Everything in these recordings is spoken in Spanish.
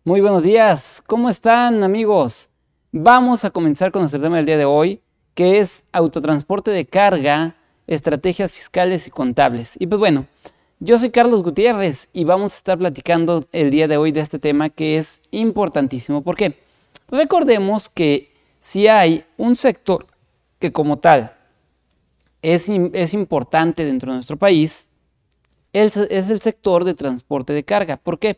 Muy buenos días, ¿cómo están amigos? Vamos a comenzar con nuestro tema del día de hoy, que es autotransporte de carga, estrategias fiscales y contables. Y pues bueno, yo soy Carlos Gutiérrez y vamos a estar platicando el día de hoy de este tema que es importantísimo. ¿Por qué? Recordemos que si hay un sector que como tal es importante dentro de nuestro país, es el sector de transporte de carga. ¿Por qué?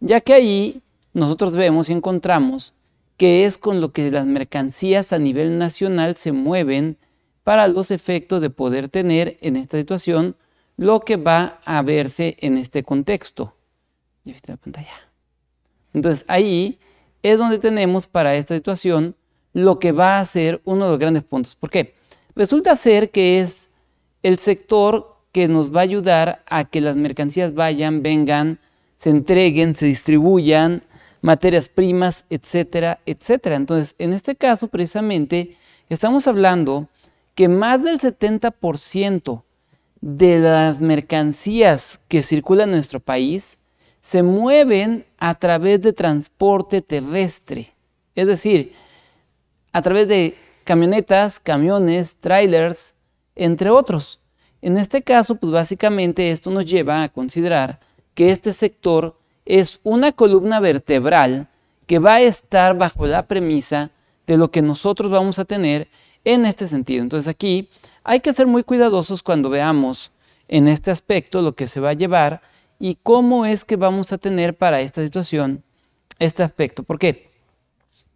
Ya que ahí nosotros vemos y encontramos que es con lo que las mercancías a nivel nacional se mueven para los efectos de poder tener en esta situación lo que va a verse en este contexto. ¿Ya viste la pantalla? Entonces ahí es donde tenemos para esta situación lo que va a ser uno de los grandes puntos. ¿Por qué? Resulta ser que es el sector que nos va a ayudar a que las mercancías vayan, vengan, se entreguen, se distribuyan, materias primas, etcétera, etcétera. Entonces, en este caso, precisamente, estamos hablando que más del 70% de las mercancías que circulan en nuestro país se mueven a través de transporte terrestre. Es decir, a través de camionetas, camiones, trailers, entre otros. En este caso, pues básicamente esto nos lleva a considerar que este sector es una columna vertebral que va a estar bajo la premisa de lo que nosotros vamos a tener en este sentido. Entonces aquí hay que ser muy cuidadosos cuando veamos en este aspecto lo que se va a llevar y cómo es que vamos a tener para esta situación este aspecto. ¿Por qué?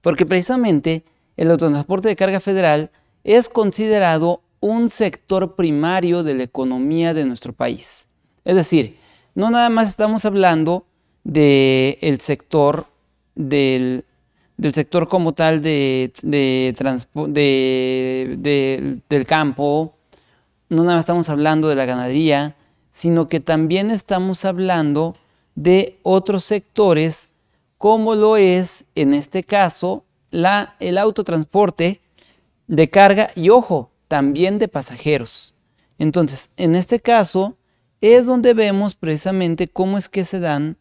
Porque precisamente el autotransporte de carga federal es considerado un sector primario de la economía de nuestro país. Es decir, no nada más estamos hablando del sector del sector como tal del campo, no nada más estamos hablando de la ganadería, sino que también estamos hablando de otros sectores como lo es en este caso el autotransporte de carga y ojo, también de pasajeros. Entonces, en este caso es donde vemos precisamente cómo es que se dan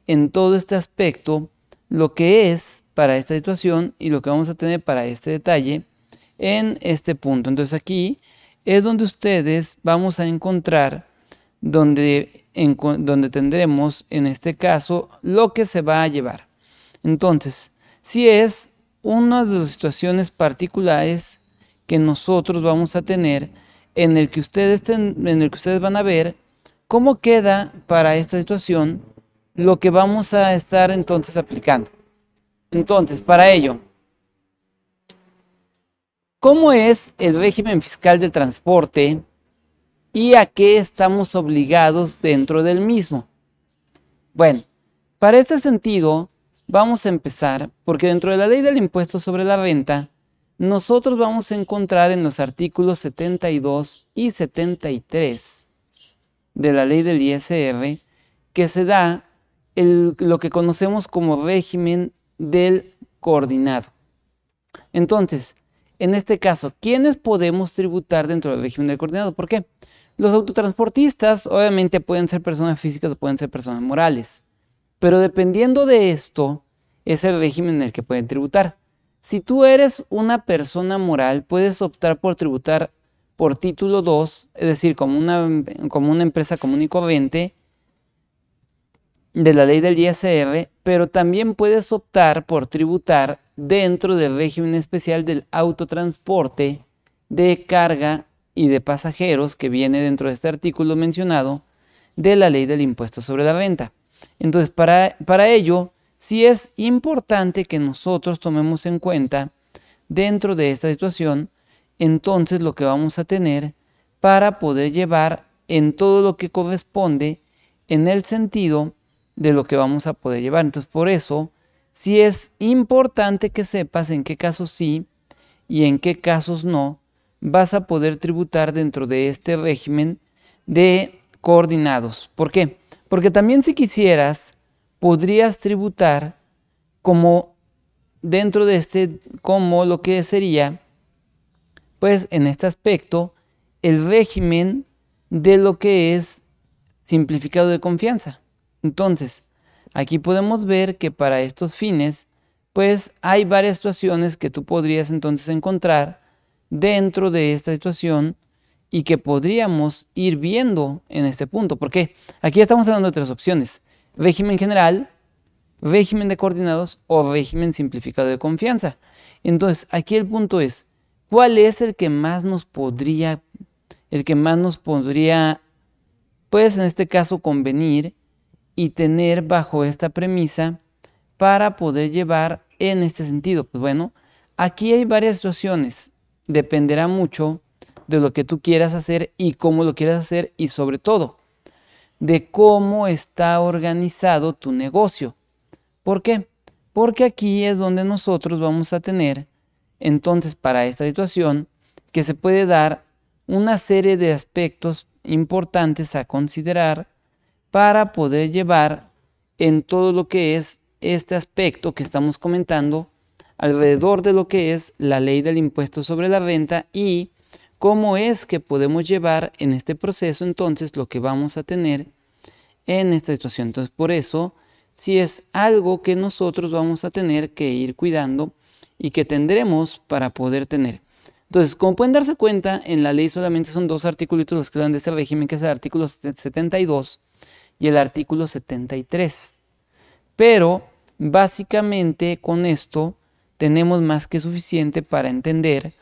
en todo este aspecto lo que es para esta situación y lo que vamos a tener para este detalle en este punto. Entonces aquí es donde ustedes vamos a encontrar donde tendremos en este caso lo que se va a llevar. Entonces, si es una de las situaciones particulares que nosotros vamos a tener en el que ustedes van a ver cómo queda para esta situación lo que vamos a estar entonces aplicando. Entonces, para ello, ¿cómo es el régimen fiscal del transporte y a qué estamos obligados dentro del mismo? Bueno, para este sentido, vamos a empezar porque dentro de la ley del impuesto sobre la renta, nosotros vamos a encontrar en los artículos 72 y 73 de la ley del ISR que se da lo que conocemos como régimen del coordinado. Entonces, en este caso, ¿quiénes podemos tributar dentro del régimen del coordinado? ¿Por qué? Los autotransportistas obviamente pueden ser personas físicas o pueden ser personas morales, pero dependiendo de esto es el régimen en el que pueden tributar. Si tú eres una persona moral, puedes optar por tributar por título 2, es decir, como una empresa común y corriente de la ley del ISR, pero también puedes optar por tributar dentro del régimen especial del autotransporte de carga y de pasajeros que viene dentro de este artículo mencionado de la ley del impuesto sobre la renta. Entonces, para ello, sí es importante que nosotros tomemos en cuenta dentro de esta situación entonces lo que vamos a tener para poder llevar en todo lo que corresponde en el sentido de lo que vamos a poder llevar. Entonces, por eso, sí es importante que sepas en qué casos sí y en qué casos no vas a poder tributar dentro de este régimen de coordinados. ¿Por qué? Porque también si quisieras, podrías tributar como dentro de como lo que sería pues en este aspecto, el régimen de lo que es simplificado de confianza. Entonces, aquí podemos ver que para estos fines, pues hay varias situaciones que tú podrías entonces encontrar dentro de esta situación y que podríamos ir viendo en este punto. Porque aquí estamos hablando de 3 opciones: régimen general, régimen de coordinados o régimen simplificado de confianza. Entonces, aquí el punto es, ¿cuál es el que más nos podría, pues en este caso, convenir y tener bajo esta premisa para poder llevar en este sentido? Pues bueno, aquí hay varias situaciones. Dependerá mucho de lo que tú quieras hacer y cómo lo quieras hacer, y sobre todo de cómo está organizado tu negocio. ¿Por qué? Porque aquí es donde nosotros vamos a tener, entonces, para esta situación, que se puede dar una serie de aspectos importantes a considerar para poder llevar en todo lo que es este aspecto que estamos comentando alrededor de lo que es la ley del impuesto sobre la renta y cómo es que podemos llevar en este proceso entonces lo que vamos a tener en esta situación. Entonces, por eso, si es algo que nosotros vamos a tener que ir cuidando y que tendremos para poder tener. Entonces, como pueden darse cuenta, en la ley solamente son 2 artículos los que dan de este régimen, que es el artículo 72 y el artículo 73. Pero, básicamente, con esto tenemos más que suficiente para entender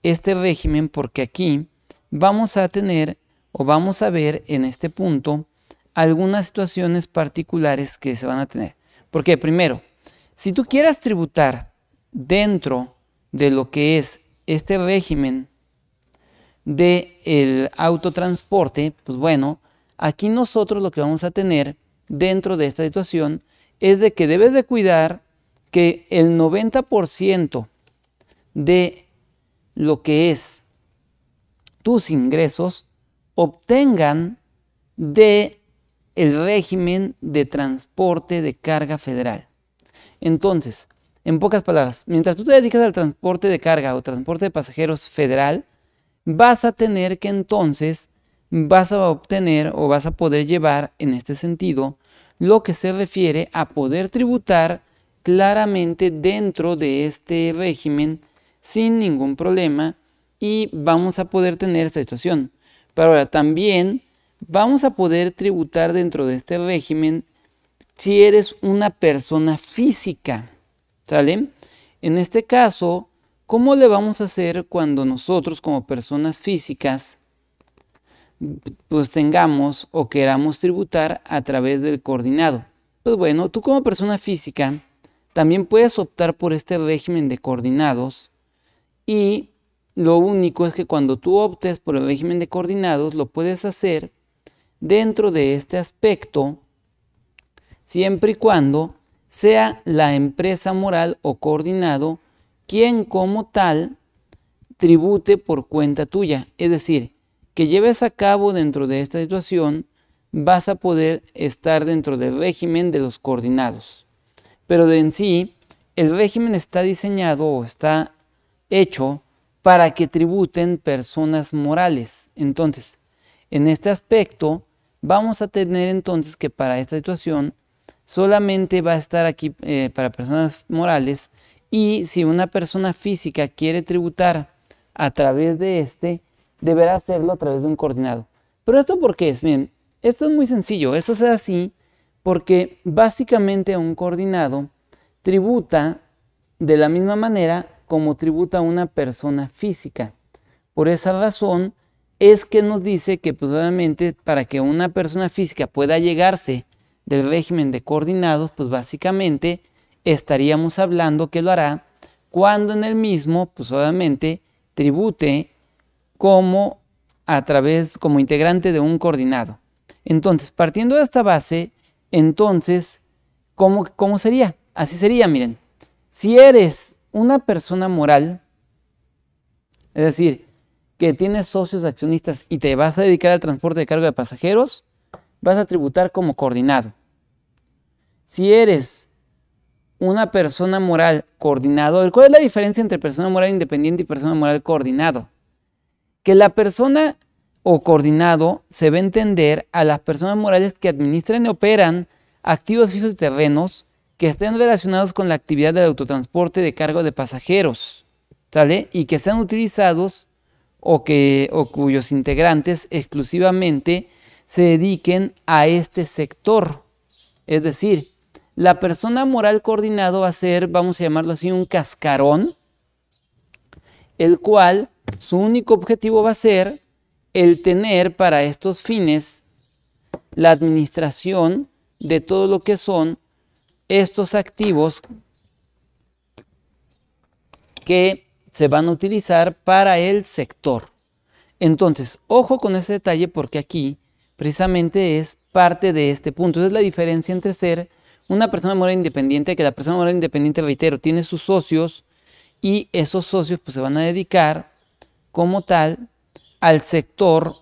este régimen, porque aquí vamos a tener o vamos a ver en este punto algunas situaciones particulares que se van a tener. Porque primero, si tú quieras tributar dentro de lo que es este régimen del autotransporte, pues bueno, aquí nosotros lo que vamos a tener dentro de esta situación es de que debes de cuidar que el 90% de lo que es tus ingresos obtengan de el régimen de transporte de carga federal. Entonces, en pocas palabras, mientras tú te dedicas al transporte de carga o transporte de pasajeros federal, vas a tener que entonces vas a obtener o vas a poder llevar en este sentido lo que se refiere a poder tributar claramente dentro de este régimen sin ningún problema, y vamos a poder tener esta situación. Pero ahora también vamos a poder tributar dentro de este régimen si eres una persona física, ¿sale? En este caso, ¿cómo le vamos a hacer cuando nosotros como personas físicas pues tengamos o queramos tributar a través del coordinado? Pues bueno, tú como persona física también puedes optar por este régimen de coordinados, y lo único es que cuando tú optes por el régimen de coordinados lo puedes hacer dentro de este aspecto siempre y cuando sea la empresa moral o coordinado quien como tal tribute por cuenta tuya. Es decir, que lleves a cabo dentro de esta situación vas a poder estar dentro del régimen de los coordinados. Pero en sí, el régimen está diseñado o está hecho para que tributen personas morales. Entonces, en este aspecto, vamos a tener entonces que para esta situación solamente va a estar aquí para personas morales, y si una persona física quiere tributar a través de este, deberá hacerlo a través de un coordinado. ¿Pero esto por qué es? Miren, esto es muy sencillo. Esto se da así porque básicamente un coordinado tributa de la misma manera como tributa una persona física. Por esa razón es que nos dice que pues obviamente para que una persona física pueda llegarse del régimen de coordinados, pues básicamente estaríamos hablando que lo hará cuando en el mismo, pues obviamente tribute como como integrante de un coordinado. Entonces, partiendo de esta base, entonces, ¿cómo sería? Así sería, miren, si eres una persona moral, es decir, que tienes socios accionistas y te vas a dedicar al transporte de carga de pasajeros, vas a tributar como coordinado. Si eres una persona moral coordinado, ¿cuál es la diferencia entre persona moral independiente y persona moral coordinado? Que la persona o coordinado se va a entender a las personas morales que administran y operan activos fijos y terrenos que estén relacionados con la actividad del autotransporte de carga de pasajeros, ¿sale? Y que sean utilizados o cuyos integrantes exclusivamente se dediquen a este sector. Es decir, la persona moral coordinado va a ser, vamos a llamarlo así, un cascarón, el cual su único objetivo va a ser el tener para estos fines la administración de todo lo que son estos activos que se van a utilizar para el sector. Entonces, ojo con ese detalle porque aquí precisamente es parte de este punto. Es la diferencia entre ser una persona moral independiente, que la persona moral independiente, reitero, tiene sus socios y esos socios pues se van a dedicar como tal al sector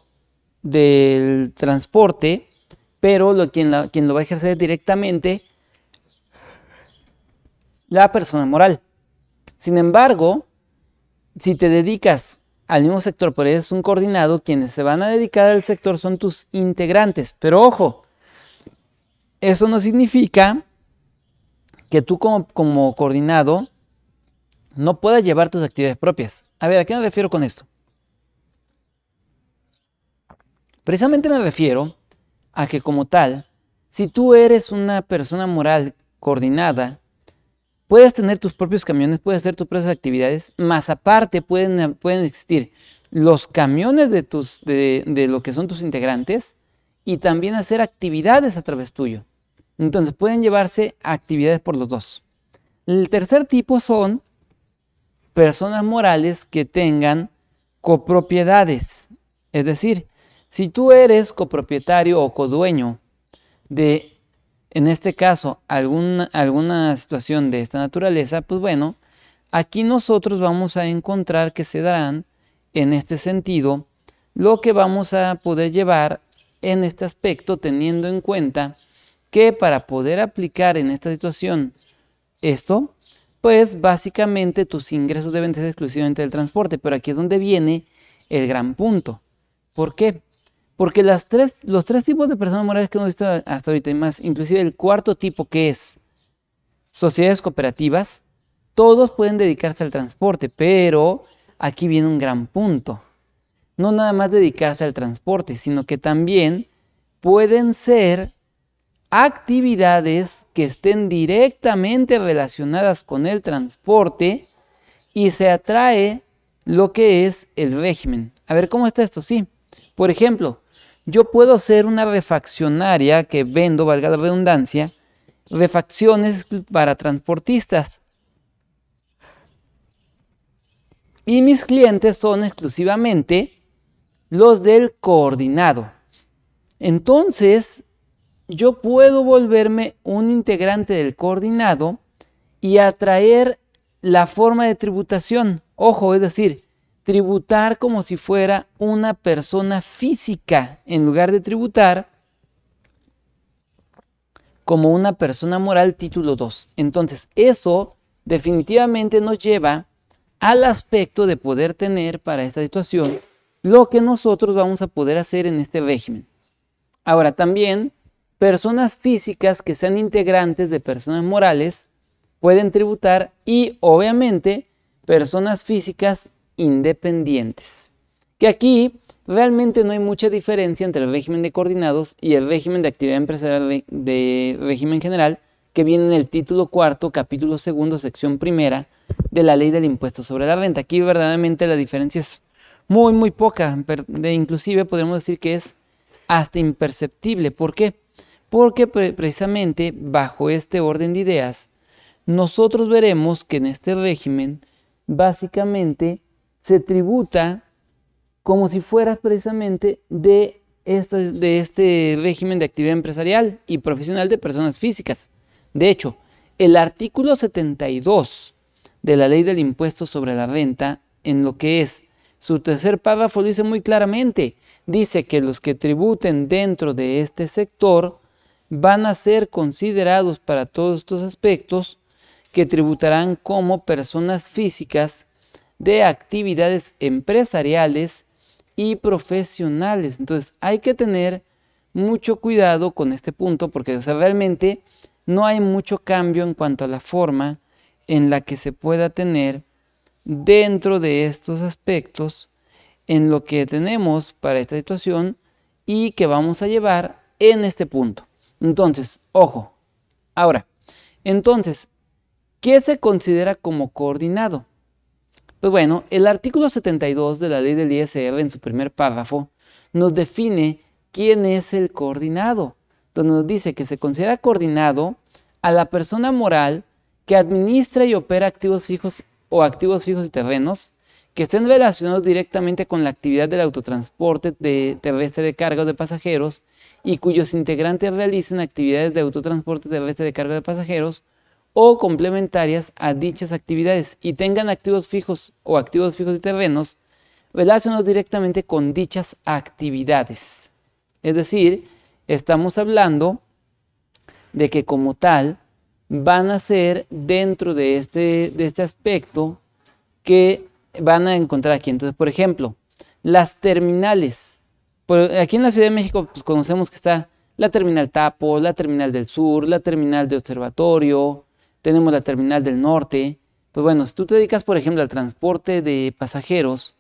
del transporte, pero quien lo va a ejercer directamente la persona moral. Sin embargo, si te dedicas al mismo sector, pero eres un coordinado, quienes se van a dedicar al sector son tus integrantes. Pero ojo, eso no significa que tú como coordinado no puedas llevar tus actividades propias. A ver, ¿a qué me refiero con esto? Precisamente me refiero a que como tal, si tú eres una persona moral coordinada, puedes tener tus propios camiones, puedes hacer tus propias actividades, más aparte pueden existir los camiones de lo que son tus integrantes y también hacer actividades a través tuyo. Entonces pueden llevarse actividades por los dos. El tercer tipo son personas morales que tengan copropiedades. Es decir, si tú eres copropietario o codueño de, en este caso, alguna situación de esta naturaleza, pues bueno, aquí nosotros vamos a encontrar que se darán en este sentido lo que vamos a poder llevar en este aspecto, teniendo en cuenta que para poder aplicar en esta situación esto, pues básicamente tus ingresos deben ser exclusivamente del transporte, pero aquí es donde viene el gran punto. ¿Por qué? Porque los tres tipos de personas morales que hemos visto hasta ahorita y más, inclusive el cuarto tipo que es sociedades cooperativas, todos pueden dedicarse al transporte, pero aquí viene un gran punto. No nada más dedicarse al transporte, sino que también pueden ser actividades que estén directamente relacionadas con el transporte y se atrae lo que es el régimen. A ver, ¿cómo está esto? Sí, por ejemplo, yo puedo ser una refaccionaria que vendo, valga la redundancia, refacciones para transportistas. Y mis clientes son exclusivamente los del coordinado. Entonces, yo puedo volverme un integrante del coordinado y atraer la forma de tributación. Ojo, es decir, tributar como si fuera una persona física en lugar de tributar como una persona moral título 2. Entonces, eso definitivamente nos lleva al aspecto de poder tener para esta situación lo que nosotros vamos a poder hacer en este régimen. Ahora, también personas físicas que sean integrantes de personas morales pueden tributar y obviamente personas físicas independientes. Que aquí realmente no hay mucha diferencia entre el régimen de coordinados y el régimen de actividad empresarial de régimen general que viene en el título cuarto, capítulo segundo, sección primera de la ley del impuesto sobre la renta. Aquí verdaderamente la diferencia es muy poca, inclusive podríamos decir que es hasta imperceptible. ¿Por qué? Porque precisamente bajo este orden de ideas, nosotros veremos que en este régimen básicamente se tributa como si fuera precisamente de este régimen de actividad empresarial y profesional de personas físicas. De hecho, el artículo 72 de la ley del impuesto sobre la renta, en lo que es su tercer párrafo, lo dice muy claramente. Dice que los que tributen dentro de este sector van a ser considerados para todos estos aspectos que tributarán como personas físicas de actividades empresariales y profesionales. Entonces hay que tener mucho cuidado con este punto porque, o sea, realmente no hay mucho cambio en cuanto a la forma en la que se pueda tener dentro de estos aspectos en lo que tenemos para esta situación y que vamos a llevar en este punto. Entonces, ojo. Ahora, entonces, ¿qué se considera como coordinado? Pues bueno, el artículo 72 de la ley del ISR en su primer párrafo nos define quién es el coordinado, donde nos dice que se considera coordinado a la persona moral que administra y opera activos fijos o activos fijos y terrenos que estén relacionados directamente con la actividad del autotransporte terrestre de carga o de pasajeros y cuyos integrantes realicen actividades de autotransporte terrestre de carga de pasajeros o complementarias a dichas actividades y tengan activos fijos o activos fijos y terrenos relacionados directamente con dichas actividades. Es decir, estamos hablando de que como tal van a ser dentro de este aspecto que van a encontrar aquí. Entonces, por ejemplo, las terminales. Aquí en la Ciudad de México pues, conocemos que está la terminal Tapo, la terminal del Sur, la terminal de Observatorio, tenemos la terminal del Norte. Pues bueno, si tú te dedicas, por ejemplo, al transporte de pasajeros,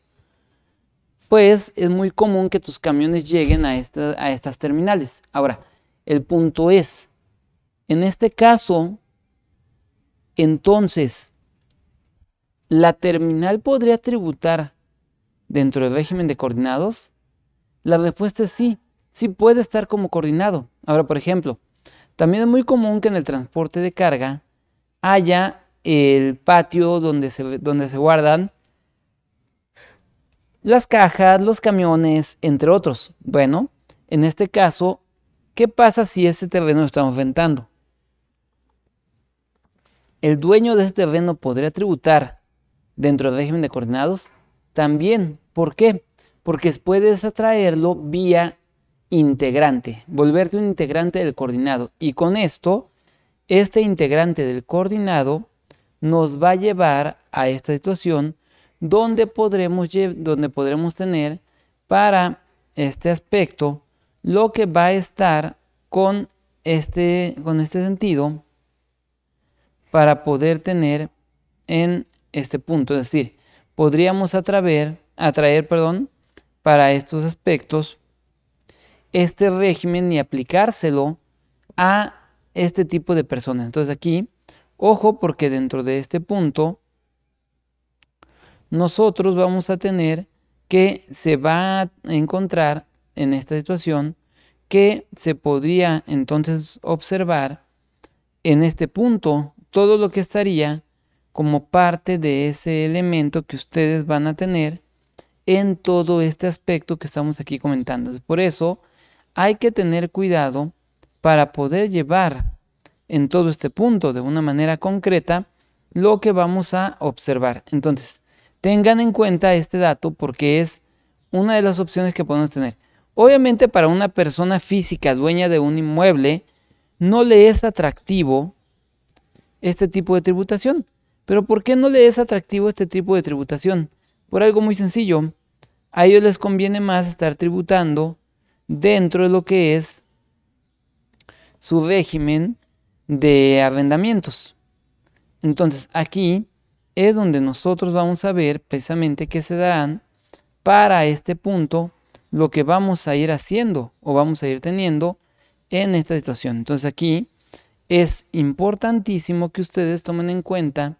pues es muy común que tus camiones lleguen a estas terminales. Ahora, el punto es, en este caso, entonces, ¿la terminal podría tributar dentro del régimen de coordinados? La respuesta es sí, sí puede estar como coordinado. Ahora, por ejemplo, también es muy común que en el transporte de carga haya el patio donde se guardan las cajas, los camiones, entre otros. Bueno, en este caso, ¿qué pasa si ese terreno lo estamos rentando? ¿El dueño de ese terreno podría tributar dentro del régimen de coordinados? También. ¿Por qué? Porque puedes atraerlo vía integrante, volverte un integrante del coordinado. Y con esto, este integrante del coordinado nos va a llevar a esta situación donde podremos tener para este aspecto lo que va a estar con este sentido para poder tener en este punto. Es decir, podríamos atraer para estos aspectos este régimen y aplicárselo a este tipo de personas. Entonces aquí, ojo, porque dentro de este punto nosotros vamos a tener que se va a encontrar en esta situación que se podría entonces observar en este punto todo lo que estaría como parte de ese elemento que ustedes van a tener en todo este aspecto que estamos aquí comentando. Por eso hay que tener cuidado para poder llevar en todo este punto de una manera concreta lo que vamos a observar. Entonces, tengan en cuenta este dato porque es una de las opciones que podemos tener. Obviamente para una persona física dueña de un inmueble no le es atractivo este tipo de tributación. Pero ¿por qué no le es atractivo este tipo de tributación? Por algo muy sencillo. A ellos les conviene más estar tributando dentro de lo que es su régimen de arrendamientos. Entonces aquí es donde nosotros vamos a ver precisamente qué se darán para este punto lo que vamos a ir haciendo o vamos a ir teniendo en esta situación. Entonces aquí es importantísimo que ustedes tomen en cuenta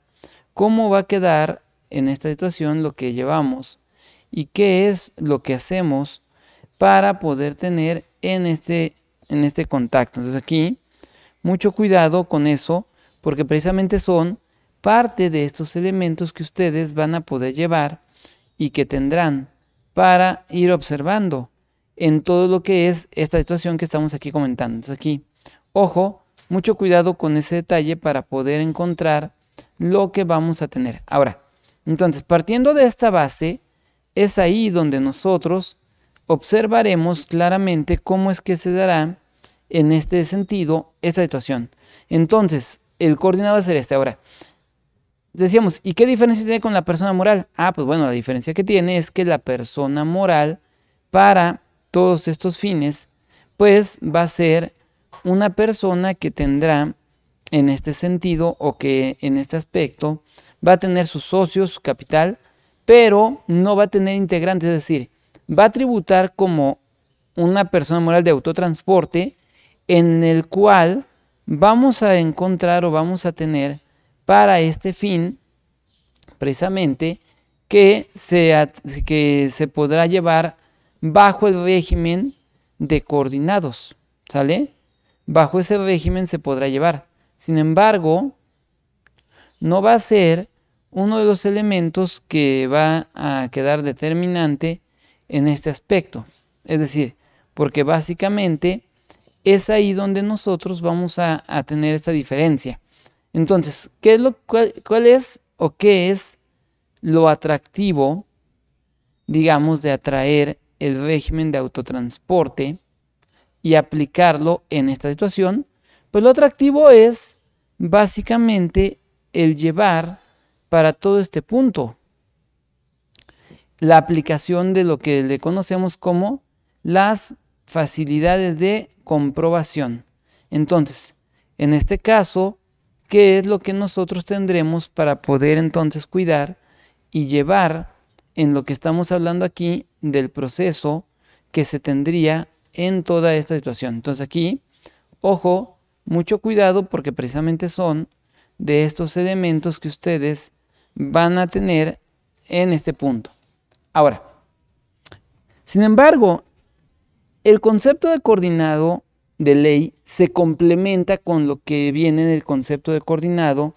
cómo va a quedar en esta situación lo que llevamos y qué es lo que hacemos para poder tener en este contacto. Entonces aquí mucho cuidado con eso porque precisamente son parte de estos elementos que ustedes van a poder llevar y que tendrán para ir observando en todo lo que es esta situación que estamos aquí comentando. Entonces aquí, ojo, mucho cuidado con ese detalle para poder encontrar lo que vamos a tener. Ahora, entonces, partiendo de esta base, es ahí donde nosotros observaremos claramente cómo es que se dará en este sentido esta situación. Entonces, el coordinado va a ser este. Ahora, decíamos, ¿y qué diferencia tiene con la persona moral? Ah, pues bueno, la diferencia que tiene es que la persona moral, para todos estos fines, pues va a ser una persona que tendrá en este sentido o que en este aspecto va a tener sus socios, su capital, pero no va a tener integrantes, es decir, va a tributar como una persona moral de autotransporte en el cual vamos a encontrar o vamos a tener para este fin precisamente que se podrá llevar bajo el régimen de coordinados, ¿sale? Bajo ese régimen se podrá llevar. Sin embargo, no va a ser uno de los elementos que va a quedar determinante en este aspecto. Es decir, porque básicamente es ahí donde nosotros vamos a tener esta diferencia. Entonces, ¿cuál es o qué es lo atractivo, digamos, de atraer el régimen de autotransporte y aplicarlo en esta situación? Pues lo atractivo es básicamente el llevar para todo este punto la aplicación de lo que le conocemos como las facilidades de comprobación. Entonces, en este caso, ¿qué es lo que nosotros tendremos para poder entonces cuidar y llevar en lo que estamos hablando aquí del proceso que se tendría en toda esta situación? Entonces aquí, ojo, mucho cuidado porque precisamente son de estos elementos que ustedes van a tener en este punto. Ahora, sin embargo, el concepto de coordinado de ley se complementa con lo que viene en el concepto de coordinado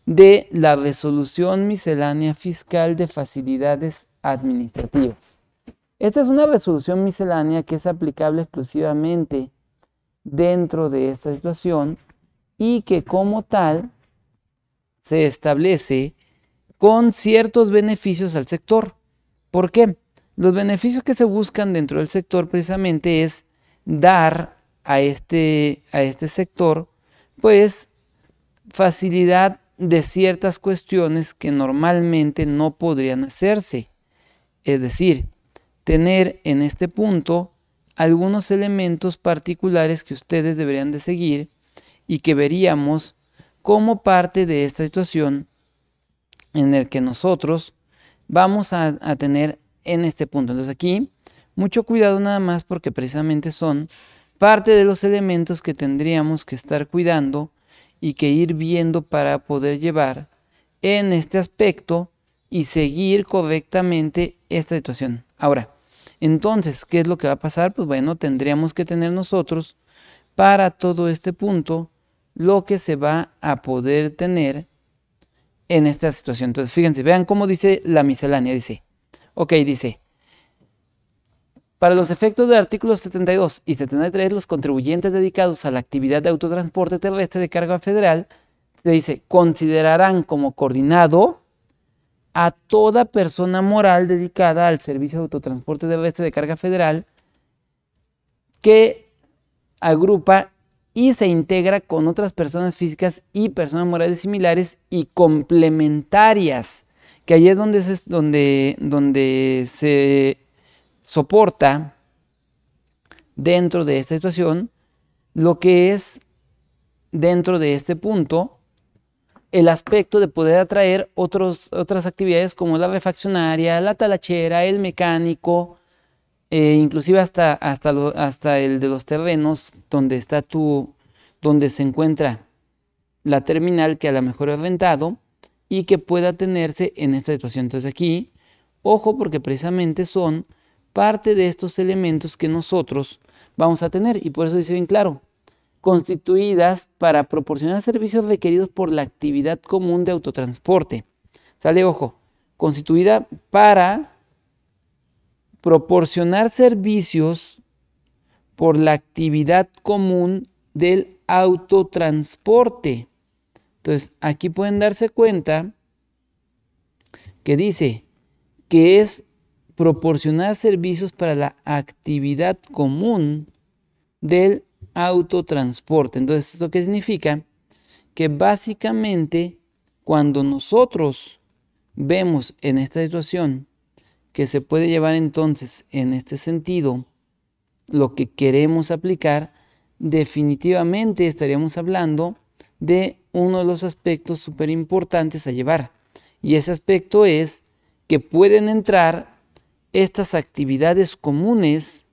de la resolución miscelánea fiscal de facilidades administrativas. Esta es una resolución miscelánea que es aplicable exclusivamente dentro de esta situación y que como tal se establece con ciertos beneficios al sector. ¿Por qué? Los beneficios que se buscan dentro del sector precisamente es dar a este sector pues facilidad de ciertas cuestiones que normalmente no podrían hacerse. Es decir, tener en este punto algunos elementos particulares que ustedes deberían de seguir y que veríamos como parte de esta situación en el que nosotros vamos a tener en este punto. Entonces aquí, mucho cuidado nada más porque precisamente son parte de los elementos que tendríamos que estar cuidando y que ir viendo para poder llevar en este aspecto y seguir correctamente esta situación. Ahora, entonces, ¿qué es lo que va a pasar? Pues bueno, tendríamos que tener nosotros para todo este punto lo que se va a poder tener en esta situación. Entonces, fíjense, vean cómo dice la miscelánea. Dice, para los efectos del artículo 72 y 73, los contribuyentes dedicados a la actividad de autotransporte terrestre de carga federal, se dice, considerarán como coordinado a toda persona moral dedicada al servicio de autotransporte terrestre de carga federal que agrupa y se integra con otras personas físicas y personas morales similares y complementarias, que ahí es donde se soporta dentro de esta situación lo que es dentro de este punto el aspecto de poder atraer otras actividades como la refaccionaria, la talachera, el mecánico, inclusive hasta el de los terrenos donde donde se encuentra la terminal que a lo mejor es rentado y que pueda tenerse en esta situación. Entonces aquí, ojo, porque precisamente son parte de estos elementos que nosotros vamos a tener y por eso dice bien claro, constituidas para proporcionar servicios requeridos por la actividad común de autotransporte. Sale, ojo, constituida para proporcionar servicios por la actividad común del autotransporte. Entonces, aquí pueden darse cuenta que dice que es proporcionar servicios para la actividad común del autotransporte. Entonces, ¿esto qué significa? Que básicamente cuando nosotros vemos en esta situación que se puede llevar entonces en este sentido lo que queremos aplicar, definitivamente estaríamos hablando de uno de los aspectos súper importantes a llevar. Y ese aspecto es que pueden entrar estas actividades comunes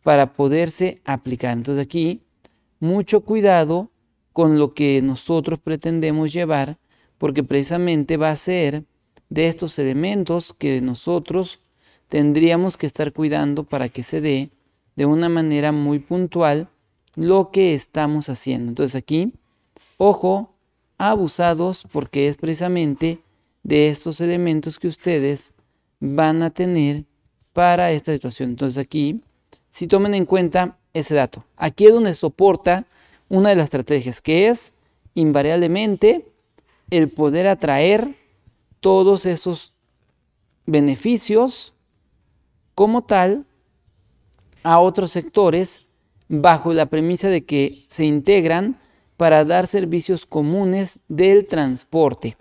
para poderse aplicar. Entonces aquí, mucho cuidado con lo que nosotros pretendemos llevar, porque precisamente va a ser de estos elementos que nosotros tendríamos que estar cuidando para que se dé de una manera muy puntual lo que estamos haciendo. Entonces aquí, ojo, abusados, porque es precisamente de estos elementos que ustedes van a tener para esta situación. Entonces aquí, si tomen en cuenta ese dato. Aquí es donde soporta una de las estrategias, que es invariablemente el poder atraer todos esos beneficios como tal a otros sectores bajo la premisa de que se integran para dar servicios comunes del transporte.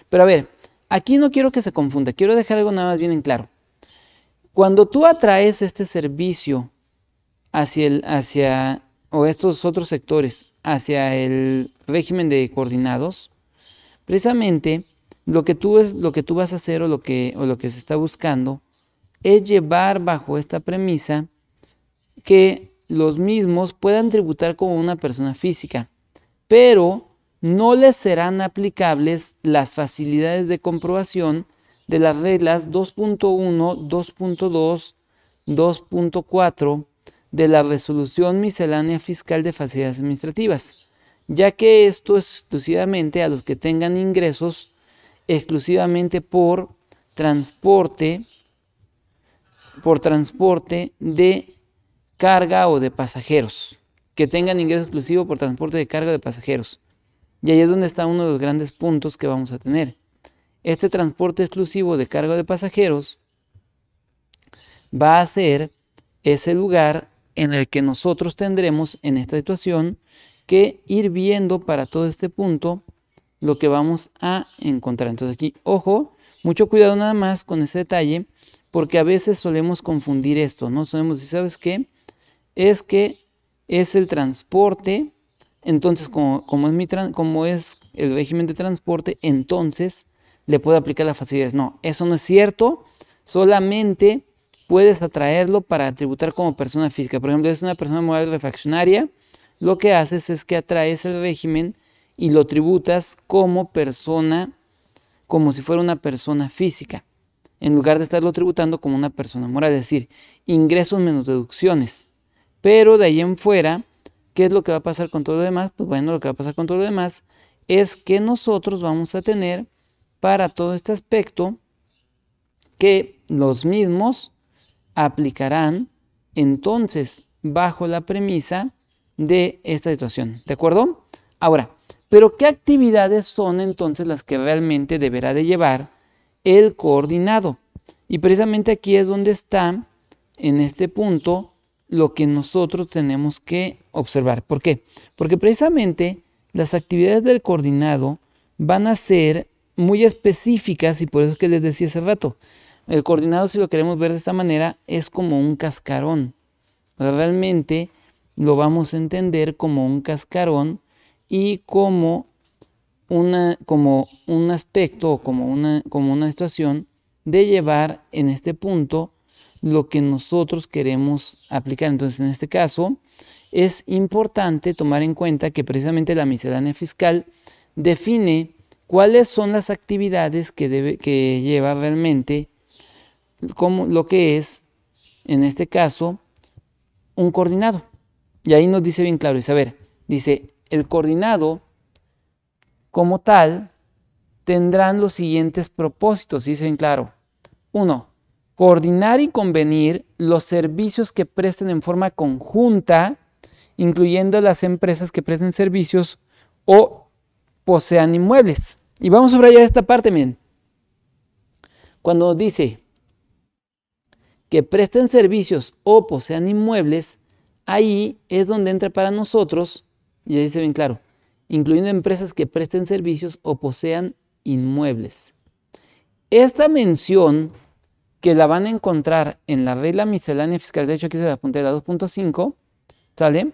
Pero a ver, aquí no quiero que se confunda, quiero dejar algo nada más bien en claro. Cuando tú atraes este servicio o estos otros sectores hacia el régimen de coordinados, precisamente lo que tú vas a hacer o lo que se está buscando es llevar bajo esta premisa que los mismos puedan tributar como una persona física, pero no les serán aplicables las facilidades de comprobación de las reglas 2.1, 2.2, 2.4 de la Resolución Miscelánea Fiscal de Facilidades Administrativas, ya que esto es exclusivamente a los que tengan ingresos exclusivamente por transporte de carga o de pasajeros, que tengan ingreso exclusivo por transporte de carga de pasajeros. Y ahí es donde está uno de los grandes puntos que vamos a tener. Este transporte exclusivo de carga de pasajeros va a ser ese lugar en el que nosotros tendremos en esta situación que ir viendo para todo este punto lo que vamos a encontrar. Entonces aquí, ojo, mucho cuidado nada más con ese detalle, porque a veces solemos confundir esto, ¿no? Solemos decir, ¿sabes qué? Es que es el transporte, entonces como es el régimen de transporte, entonces le puedo aplicar las facilidades. No, eso no es cierto, solamente puedes atraerlo para tributar como persona física. Por ejemplo, si es una persona moral refraccionaria, lo que haces es que atraes el régimen y lo tributas como persona, como si fuera una persona física, en lugar de estarlo tributando como una persona moral, es decir, ingresos menos deducciones. Pero de ahí en fuera, ¿qué es lo que va a pasar con todo lo demás? Pues bueno, lo que va a pasar con todo lo demás es que nosotros vamos a tener para todo este aspecto que los mismos aplicarán entonces bajo la premisa de esta situación, ¿de acuerdo? Ahora, ¿pero qué actividades son entonces las que realmente deberá de llevar el coordinado? Y precisamente aquí es donde está, en este punto, lo que nosotros tenemos que observar. ¿Por qué? Porque precisamente las actividades del coordinado van a ser muy específicas y por eso es que les decía hace rato. El coordinado, si lo queremos ver de esta manera, es como un cascarón. O sea, realmente lo vamos a entender como un cascarón y como un aspecto o como una situación de llevar en este punto lo que nosotros queremos aplicar. Entonces, en este caso, es importante tomar en cuenta que precisamente la miscelánea fiscal define cuáles son las actividades que lleva realmente como lo que es, en este caso, un coordinado. Y ahí nos dice bien claro, dice, a ver, dice, el coordinado como tal tendrán los siguientes propósitos, dice bien claro. 1. Coordinar y convenir los servicios que presten en forma conjunta, incluyendo las empresas que presten servicios o posean inmuebles. Y vamos a subrayar esta parte, miren. Cuando dice que presten servicios o posean inmuebles, ahí es donde entra para nosotros, y ahí dice bien claro, incluyendo empresas que presten servicios o posean inmuebles. Esta mención que la van a encontrar en la regla miscelánea fiscal. De hecho, aquí se la apunté, la 2.5, ¿sale?